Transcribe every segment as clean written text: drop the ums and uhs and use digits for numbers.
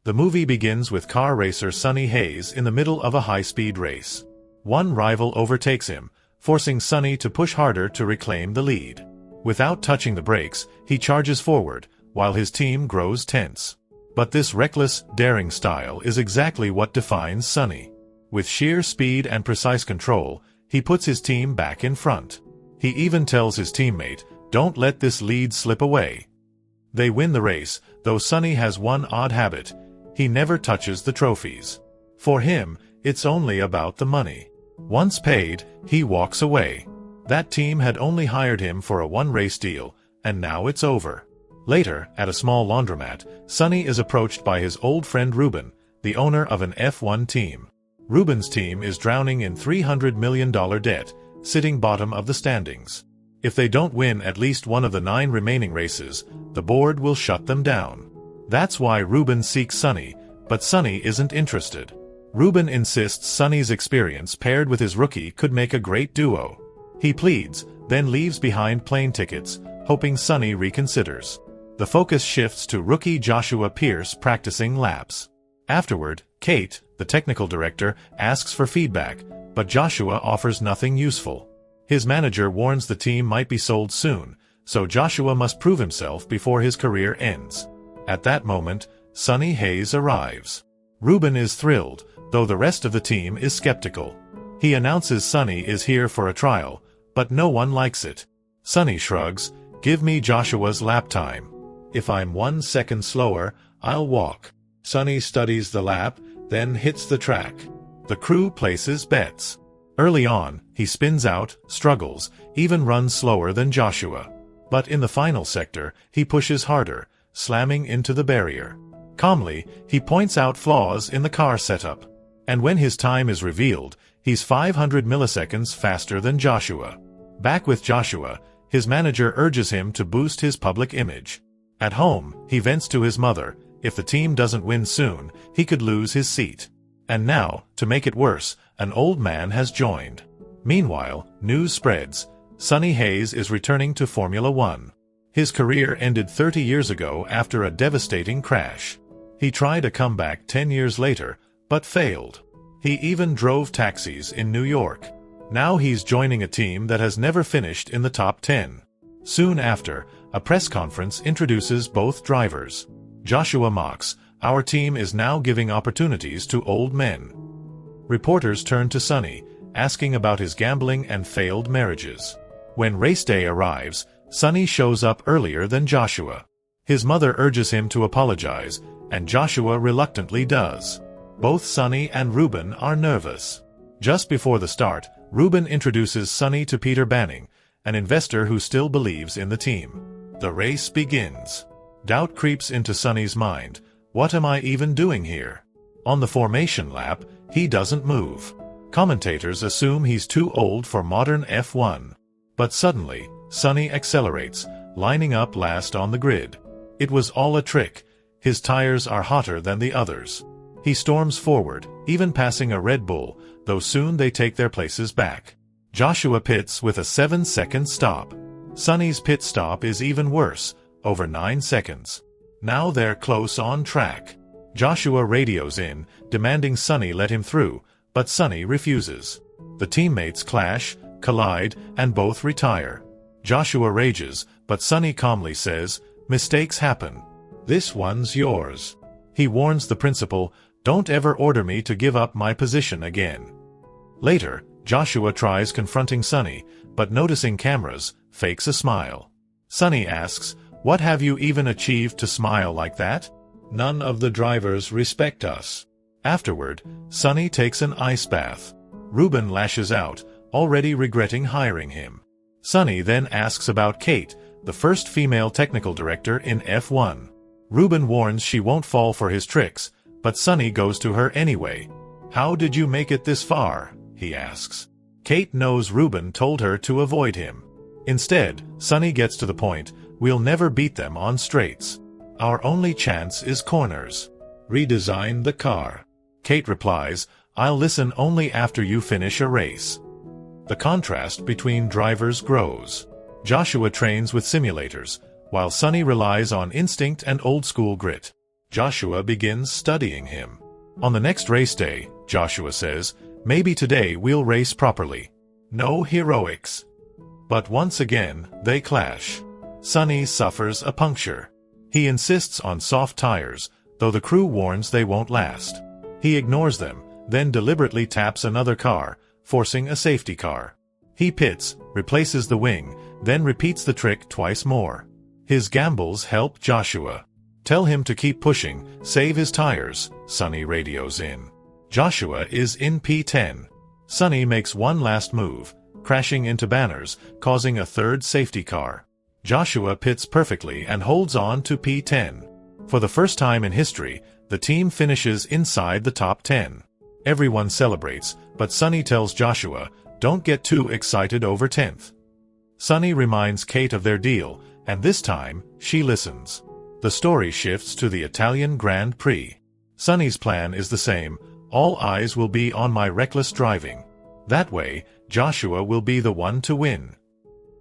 The movie begins with car racer Sonny Hayes in the middle of a high-speed race. One rival overtakes him, forcing Sonny to push harder to reclaim the lead. Without touching the brakes, he charges forward, while his team grows tense. But this reckless, daring style is exactly what defines Sonny. With sheer speed and precise control, he puts his team back in front. He even tells his teammate, "Don't let this lead slip away." They win the race, though Sonny has one odd habit: he never touches the trophies. For him, it's only about the money. Once paid, he walks away. That team had only hired him for a one-race deal, and now it's over. Later, at a small laundromat, Sonny is approached by his old friend Ruben, the owner of an F1 team. Ruben's team is drowning in $300 million debt, sitting bottom of the standings. If they don't win at least one of the 9 remaining races, the board will shut them down. That's why Ruben seeks Sonny, but Sonny isn't interested. Ruben insists Sonny's experience paired with his rookie could make a great duo. He pleads, then leaves behind plane tickets, hoping Sonny reconsiders. The focus shifts to rookie Joshua Pearce practicing laps. Afterward, Kate, the technical director, asks for feedback, but Joshua offers nothing useful. His manager warns the team might be sold soon, so Joshua must prove himself before his career ends. At that moment, Sonny Hayes arrives. Ruben is thrilled, though the rest of the team is skeptical. He announces Sonny is here for a trial, but no one likes it. Sonny shrugs, "Give me Joshua's lap time. If I'm 1 second slower, I'll walk." Sonny studies the lap, then hits the track. The crew places bets. Early on, he spins out, struggles, even runs slower than Joshua. But in the final sector, he pushes harder, slamming into the barrier. Calmly, he points out flaws in the car setup. And when his time is revealed, he's 500 milliseconds faster than Joshua. Back with Joshua, his manager urges him to boost his public image. At home, he vents to his mother, if the team doesn't win soon, he could lose his seat. And now, to make it worse, an old man has joined. Meanwhile, news spreads. Sonny Hayes is returning to Formula One. His career ended 30 years ago after a devastating crash. He tried a comeback 10 years later, but failed. He even drove taxis in New York. Now he's joining a team that has never finished in the top 10. Soon after, a press conference introduces both drivers. Joshua mocks, "Our team is now giving opportunities to old men." Reporters turn to Sonny, asking about his gambling and failed marriages. When race day arrives, Sonny shows up earlier than Joshua. His mother urges him to apologize, and Joshua reluctantly does. Both Sonny and Ruben are nervous. Just before the start, Ruben introduces Sonny to Peter Banning, an investor who still believes in the team. The race begins. Doubt creeps into Sonny's mind. What am I even doing here? On the formation lap, he doesn't move. Commentators assume he's too old for modern F1. But suddenly, Sonny accelerates, lining up last on the grid. It was all a trick. His tires are hotter than the others. He storms forward, even passing a Red Bull, though soon they take their places back. Joshua pits with a 7-second stop. Sonny's pit stop is even worse, over 9 seconds. Now they're close on track. Joshua radios in, demanding Sonny let him through, but Sonny refuses. The teammates clash, collide, and both retire. Joshua rages, but Sonny calmly says, "Mistakes happen. This one's yours." He warns the principal, "Don't ever order me to give up my position again." Later, Joshua tries confronting Sonny, but noticing cameras, fakes a smile. Sonny asks, "What have you even achieved to smile like that? None of the drivers respect us." Afterward, Sonny takes an ice bath. Ruben lashes out, already regretting hiring him. Sonny then asks about Kate, the first female technical director in F1. Ruben warns she won't fall for his tricks, but Sonny goes to her anyway. "How did you make it this far?" he asks. Kate knows Ruben told her to avoid him. Instead, Sonny gets to the point, "We'll never beat them on straights. Our only chance is corners. Redesign the car." Kate replies, "I'll listen only after you finish a race." The contrast between drivers grows. Joshua trains with simulators, while Sonny relies on instinct and old-school grit. Joshua begins studying him. On the next race day, Joshua says, "Maybe today we'll race properly. No heroics." But once again, they clash. Sonny suffers a puncture. He insists on soft tires, though the crew warns they won't last. He ignores them, then deliberately taps another car, forcing a safety car. He pits, replaces the wing, then repeats the trick twice more. His gambles help Joshua. "Tell him to keep pushing, save his tires," Sonny radios in. Joshua is in P10. Sonny makes one last move, crashing into banners, causing a third safety car. Joshua pits perfectly and holds on to P10. For the first time in history, the team finishes inside the top 10. Everyone celebrates, but Sonny tells Joshua, "Don't get too excited over 10th." Sonny reminds Kate of their deal, and this time, she listens. The story shifts to the Italian Grand Prix. Sonny's plan is the same: all eyes will be on my reckless driving. That way, Joshua will be the one to win.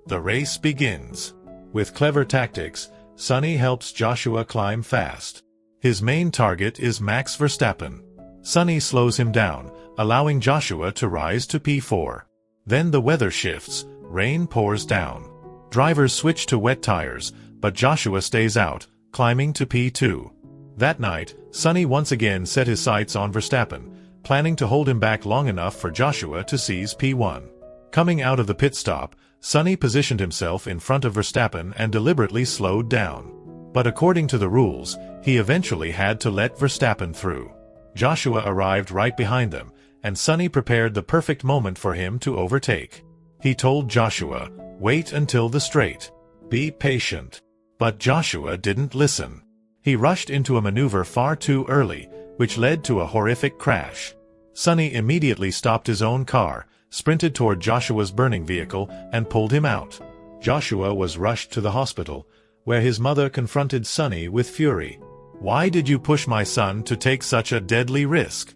The race begins. With clever tactics, Sonny helps Joshua climb fast. His main target is Max Verstappen. Sonny slows him down, allowing Joshua to rise to P4. Then the weather shifts, rain pours down. Drivers switch to wet tires, but Joshua stays out, climbing to P2. That night, Sonny once again set his sights on Verstappen, planning to hold him back long enough for Joshua to seize P1. Coming out of the pit stop, Sonny positioned himself in front of Verstappen and deliberately slowed down. But according to the rules, he eventually had to let Verstappen through. Joshua arrived right behind them, and Sonny prepared the perfect moment for him to overtake. He told Joshua, "Wait until the straight. Be patient." But Joshua didn't listen. He rushed into a maneuver far too early, which led to a horrific crash. Sonny immediately stopped his own car, sprinted toward Joshua's burning vehicle, and pulled him out. Joshua was rushed to the hospital, where his mother confronted Sonny with fury. "Why did you push my son to take such a deadly risk?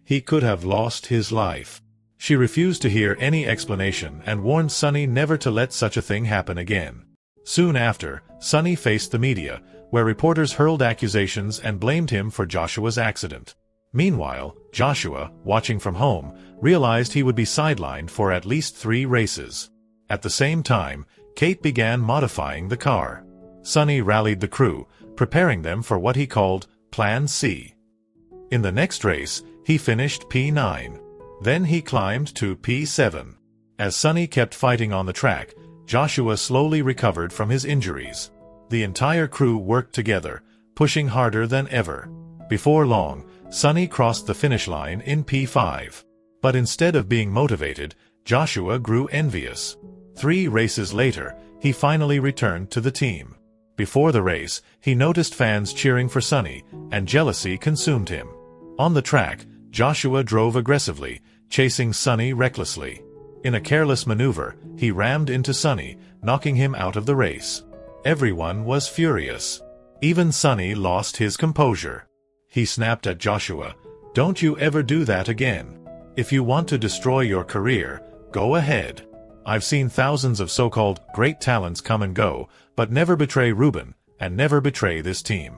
He could have lost his life." She refused to hear any explanation and warned Sonny never to let such a thing happen again. Soon after, Sonny faced the media, where reporters hurled accusations and blamed him for Joshua's accident. Meanwhile, Joshua, watching from home, realized he would be sidelined for at least 3 races. At the same time, Kate began modifying the car. Sonny rallied the crew, preparing them for what he called Plan C. In the next race, he finished P9. Then he climbed to P7. As Sonny kept fighting on the track, Joshua slowly recovered from his injuries. The entire crew worked together, pushing harder than ever. Before long, Sonny crossed the finish line in P5. But instead of being motivated, Joshua grew envious. 3 races later, he finally returned to the team. Before the race, he noticed fans cheering for Sonny, and jealousy consumed him. On the track, Joshua drove aggressively, chasing Sonny recklessly. In a careless maneuver, he rammed into Sonny, knocking him out of the race. Everyone was furious. Even Sonny lost his composure. He snapped at Joshua, "Don't you ever do that again. If you want to destroy your career, go ahead. I've seen thousands of so-called great talents come and go, but never betray Ruben, and never betray this team."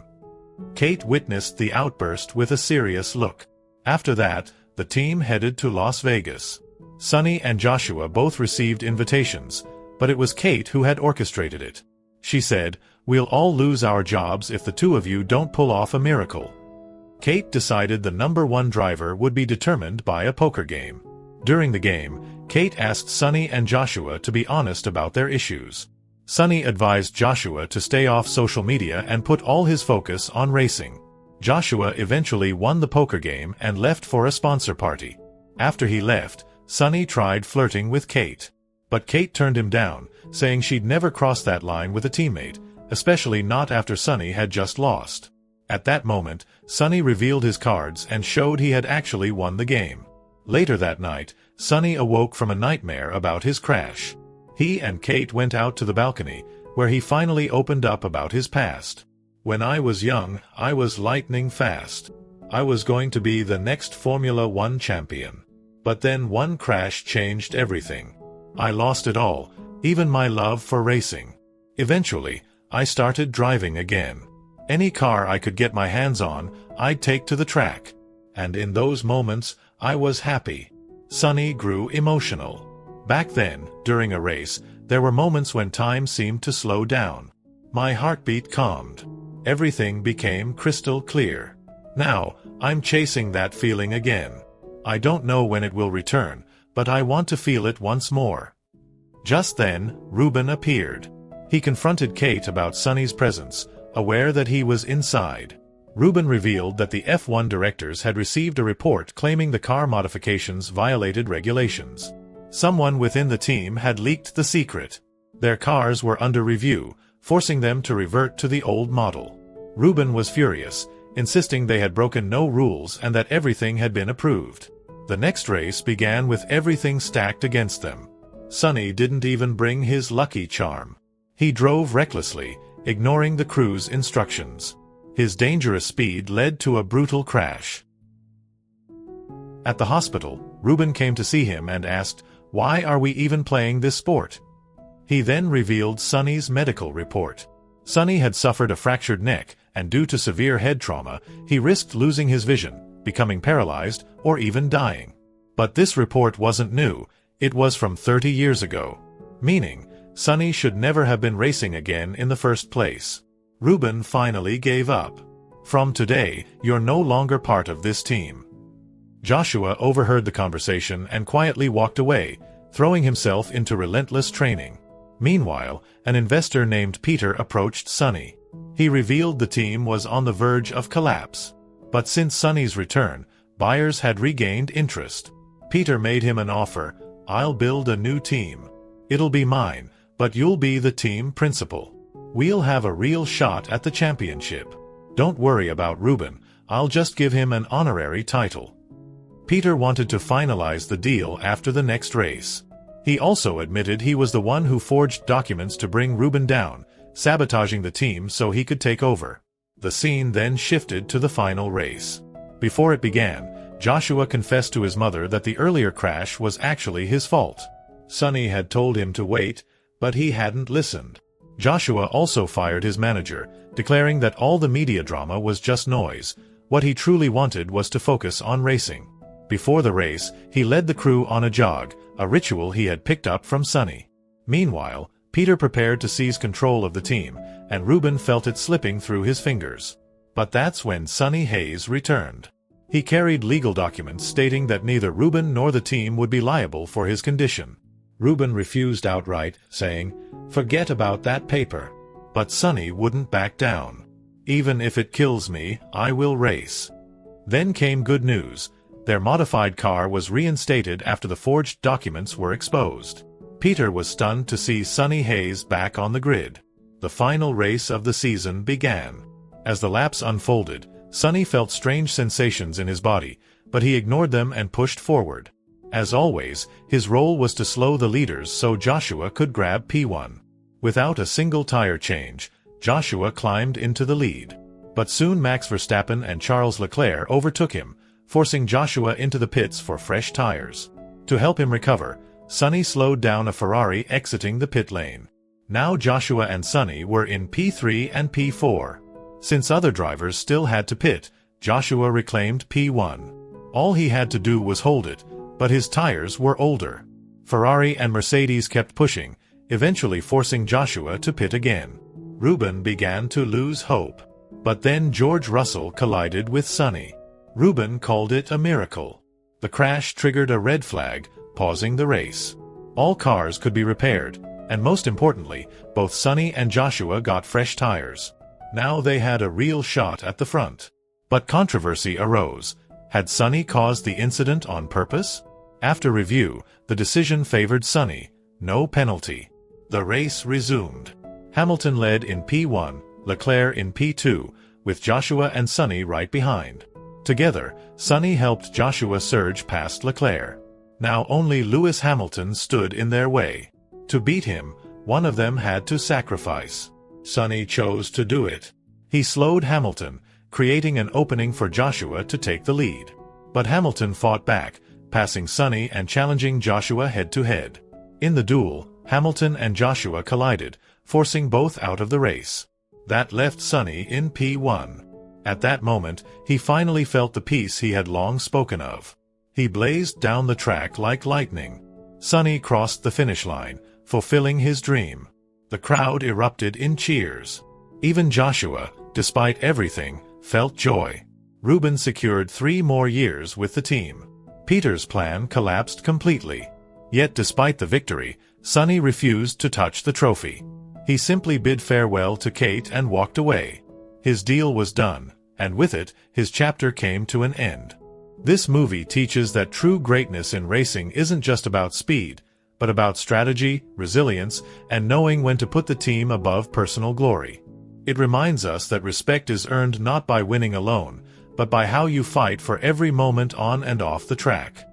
Kate witnessed the outburst with a serious look. After that, the team headed to Las Vegas. Sonny and Joshua both received invitations, but it was Kate who had orchestrated it. She said, "We'll all lose our jobs if the 2 of you don't pull off a miracle." Kate decided the number 1 driver would be determined by a poker game. During the game, Kate asked Sonny and Joshua to be honest about their issues. Sonny advised Joshua to stay off social media and put all his focus on racing. Joshua eventually won the poker game and left for a sponsor party. After he left, Sonny tried flirting with Kate. But Kate turned him down, saying she'd never cross that line with a teammate, especially not after Sonny had just lost. At that moment, Sonny revealed his cards and showed he had actually won the game. Later that night, Sonny awoke from a nightmare about his crash. He and Kate went out to the balcony, where he finally opened up about his past. "When I was young, I was lightning fast. I was going to be the next Formula 1 champion. But then one crash changed everything. I lost it all, even my love for racing. Eventually, I started driving again. Any car I could get my hands on, I'd take to the track. And in those moments, I was happy. Sonny grew emotional. Back then, during a race, there were moments when time seemed to slow down. My heartbeat calmed. Everything became crystal clear. Now, I'm chasing that feeling again. I don't know when it will return, but I want to feel it once more. Just then, Ruben appeared. He confronted Kate about Sonny's presence, aware that he was inside. Ruben revealed that the F1 directors had received a report claiming the car modifications violated regulations. Someone within the team had leaked the secret. Their cars were under review, forcing them to revert to the old model. Ruben was furious, insisting they had broken no rules and that everything had been approved. The next race began with everything stacked against them. Sonny didn't even bring his lucky charm. He drove recklessly, ignoring the crew's instructions. His dangerous speed led to a brutal crash. At the hospital, Ruben came to see him and asked, "Why are we even playing this sport?" He then revealed Sonny's medical report. Sonny had suffered a fractured neck, and due to severe head trauma, he risked losing his vision, becoming paralyzed, or even dying. But this report wasn't new, it was from 30 years ago. Meaning, Sonny should never have been racing again in the first place. Ruben finally gave up. "From today, you're no longer part of this team." Joshua overheard the conversation and quietly walked away, throwing himself into relentless training. Meanwhile, an investor named Peter approached Sonny. He revealed the team was on the verge of collapse. But since Sonny's return, buyers had regained interest. Peter made him an offer, "I'll build a new team. It'll be mine, but you'll be the team principal. We'll have a real shot at the championship. Don't worry about Ruben, I'll just give him an honorary title." Peter wanted to finalize the deal after the next race. He also admitted he was the one who forged documents to bring Ruben down, sabotaging the team so he could take over. The scene then shifted to the final race. Before it began, Joshua confessed to his mother that the earlier crash was actually his fault. Sonny had told him to wait, but he hadn't listened. Joshua also fired his manager, declaring that all the media drama was just noise. What he truly wanted was to focus on racing. Before the race, he led the crew on a jog, a ritual he had picked up from Sonny. Meanwhile, Peter prepared to seize control of the team, and Ruben felt it slipping through his fingers. But that's when Sonny Hayes returned. He carried legal documents stating that neither Ruben nor the team would be liable for his condition. Ruben refused outright, saying, "Forget about that paper." But Sonny wouldn't back down. "Even if it kills me, I will race." Then came good news. Their modified car was reinstated after the forged documents were exposed. Peter was stunned to see Sonny Hayes back on the grid. The final race of the season began. As the laps unfolded, Sonny felt strange sensations in his body, but he ignored them and pushed forward. As always, his role was to slow the leaders so Joshua could grab P1. Without a single tire change, Joshua climbed into the lead. But soon Max Verstappen and Charles Leclerc overtook him, forcing Joshua into the pits for fresh tires. To help him recover, Sonny slowed down a Ferrari exiting the pit lane. Now Joshua and Sonny were in P3 and P4. Since other drivers still had to pit, Joshua reclaimed P1. All he had to do was hold it, but his tires were older. Ferrari and Mercedes kept pushing, eventually forcing Joshua to pit again. Ruben began to lose hope. But then George Russell collided with Sonny. Ruben called it a miracle. The crash triggered a red flag, pausing the race. All cars could be repaired, and most importantly, both Sonny and Joshua got fresh tires. Now they had a real shot at the front. But controversy arose. Had Sonny caused the incident on purpose? After review, the decision favored Sonny. No penalty. The race resumed. Hamilton led in P1, Leclerc in P2, with Joshua and Sonny right behind. Together, Sonny helped Joshua surge past Leclerc. Now only Lewis Hamilton stood in their way. To beat him, one of them had to sacrifice. Sonny chose to do it. He slowed Hamilton, creating an opening for Joshua to take the lead. But Hamilton fought back, passing Sonny and challenging Joshua head-to-head. In the duel, Hamilton and Joshua collided, forcing both out of the race. That left Sonny in P1. At that moment, he finally felt the peace he had long spoken of. He blazed down the track like lightning. Sonny crossed the finish line, fulfilling his dream. The crowd erupted in cheers. Even Joshua, despite everything, felt joy. Ruben secured 3 more years with the team. Peter's plan collapsed completely. Yet despite the victory, Sonny refused to touch the trophy. He simply bid farewell to Kate and walked away. His deal was done, and with it, his chapter came to an end. This movie teaches that true greatness in racing isn't just about speed, but about strategy, resilience, and knowing when to put the team above personal glory. It reminds us that respect is earned not by winning alone, but by how you fight for every moment on and off the track.